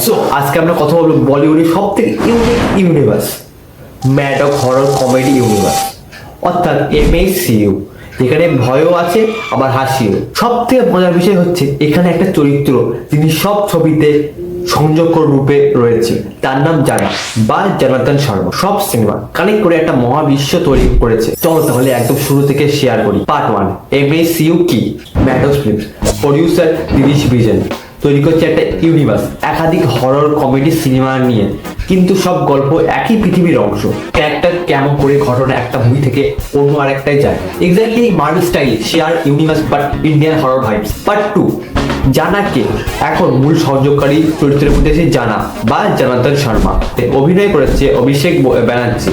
So আজকে আমরা কথা বলবো বলিউডের সব থেকে unique universe, Maddox horror comedy universe, অর্থাৎ MHCU, যেখানে ভয়ও আছে আবার হাসিও। সব থেকে মজার বিষয় হচ্ছে এখানে একটা চরিত্র যিনি সব ছবিতে সংযোগকর রূপে রয়েছে, তার নাম জানা বা জনার্দন শর্মা। সব সিনেমা কানেক্ট করে একটা মহাবিশ্ব তৈরি করেছে। চলো তাহলে একদম শুরু থেকে শেয়ার করি। পার্ট 1, MHCU কি? ম্যাডক্স ফিল্মস, প্রডিউসার দিনেশ বিজন, তৈরি করছে একটা ইউনিভার্স একাধিক হরর কমেডি সিনেমা নিয়ে, কিন্তু সব গল্প একই পৃথিবীর অংশ। ক্যারেক্টার কেমন করে ঘটনা একটা মুভি থেকে অন্য আরেকটাই যায়, exactly Marvel style share universe but Indian horror vibes. Part 2, জানাকে। এখন মূল সংযোগকারী চরিত্রের মধ্যে আছে জানা বা জনার্দন শর্মা, অভিনয় করেছে অভিষেক ব্যানার্জি।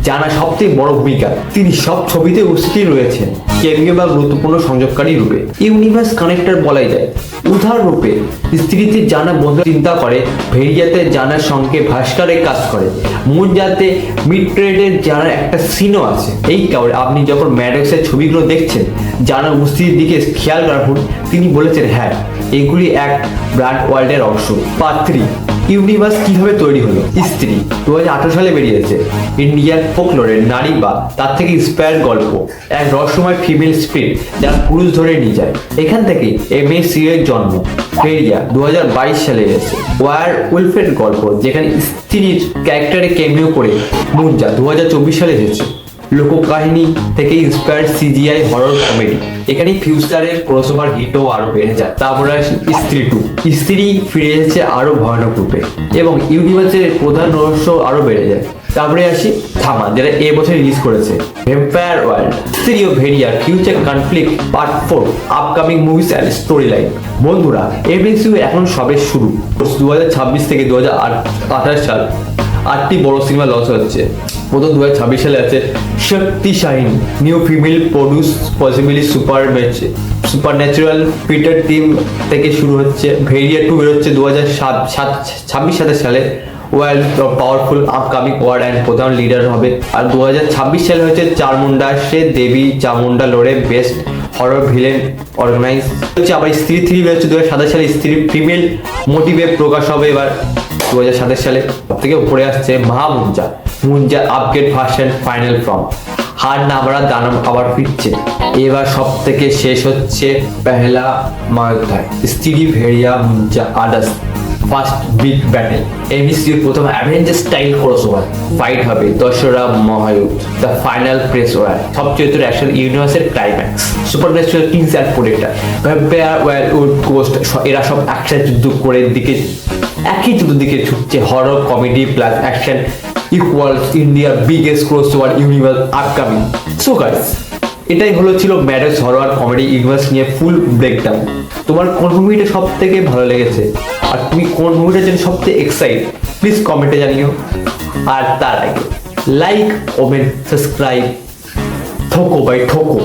জানা সবচেয়ে বড় ভূমিকা, তিনি সব ছবিতে উপস্থিত রয়েছেন কেমিও বা গুরুত্বপূর্ণ সংযোগকারী রূপে। ইউনিভার্স কানেক্টর বলাই যায়। উদাহরণ রূপে স্ত্রীতে জানা বন্ধু চিন্তা করে, ভেরিয়াতে জানার সঙ্গে ভাস্করের কাজ করে, মুনজাতে মিড ট্রেডের জানার একটা সিনও আছে। এই কারণে আপনি যখন ম্যাডক্সের ছবিগুলো দেখছেন, জানার উপস্থিতির দিকে খেয়াল রাখুন। তিনি বলেছেন হ্যাঁ, এগুলি এক ব্র্যান্ড ওয়ার্ল্ডের অংশ। পার্ট 3, ইউনিভার্স কিভাবে তৈরি হলো? স্ত্রী 2018 সালে বেরিয়েছে। ইন্ডিয়ান ফোকলোরের নারী বা তার থেকে ইন্সপায়ার গল্প, এক রহস্যময় ফিমেল স্পিরিট যারা পুরুষ ধরে নিয়ে যায়। এখান থেকে MHCU এর জন্ম। ফেরিয়া 2022 সালে এসেছে। ওয়ার উলফের গল্প, যেখানে স্ত্রীর ক্যারেক্টারে কেমিও করে মুনজা 2024 সালে এসেছে। লোককাহিনী থেকে ইন্সপায়ার্ড CGI হরর কমেডি, এখানে ফিউচারের ক্রসওভার হিটও আরো বেড়ে যায়। তারপরে আসি স্ত্রী 2, স্ত্রী ফিরে এসেছে আরো ভয়ানক রূপে এবং ইউনিভার্সের প্রধান রহস্য আরো বেড়ে যায়। তারপরে আসি থামা, যেটা এবছর রিলিজ করেছে। ভ্যাম্পায়ার ওয়ার্ল্ড, স্ত্রী ও Bhediya future conflict part 4, upcoming movies and story line. বন্ধুরা, MHCU এখন সবে শুরু। 2026 থেকে 2028 সাল 8টি বড় সিনেমা লঞ্চ হচ্ছে। প্রথম 2026 সালে আছে Shakti Shaheen, new female produce possibly supernatural Peter team থেকে শুরু হচ্ছে। ভেরিয়া 2 বেরোচ্ছে 2026 সালে। World powerful upcoming word and প্রধান লিডার হবে। আর 2026 সালে হচ্ছে চারমুন্ডা, সে দেবী চামুন্ডা লড়ে বেস্ট হরর ভিলেন অর্গানাইজ হচ্ছে। আবার স্ত্রী 3 বেরোচ্ছে 2027 সালে। স্ত্রী ফিমেল মোটিভে প্রকাশ হবে এবার 2027 সালে। সব থেকে উপরে আসছে মুনজা আপগ্রেড ভার্সন ফাইনাল ফর্ম। হার নামরা দানব আবার ফিরছে। এবার সব থেকে শেষ হচ্ছে পেহলা মহাযুদ্ধ, স্ত্রী ভেরিয়া মুনজা আদাস ফার্স্ট বিগ ব্যাটেল। MHCU প্রথম অ্যাভেঞ্জার স্টাইল ক্রসওভার ফাইট হবে দশরা মহাযুদ্ধ, দ্য ফাইনাল প্রেস ওয়ার। সব চরিত্র অ্যাকশন ইউনিভার্সের ক্লাইম্যাক্স। Supernatural kings and protector, vampire werewolf ghost, এরা সব একসাথে যুদ্ধ করে একই যুদ্ধ দিকে ছুটছে। Horror comedy plus action equals ইন্ডিয়ার biggest crossover universe upcoming. So guys, এটাই ছিল ম্যাডক্স হরর কমেডি ইউনিভার্স নিয়ে ফুল ব্রেকডাউন। তোমার কোন মুভিটা সব থেকে ভালো লেগেছে আর তুমি কোন মুভিটার জন্য সবথেকে এক্সাইট, প্লিজ কমেন্টে জানিও। আর তার আগে লাইক, কমেন্ট, সাবস্ক্রাইব, ঠোকো ভাই ঠোকো।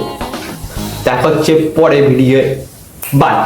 দেখা হচ্ছে পরে ভিডিও। বাই।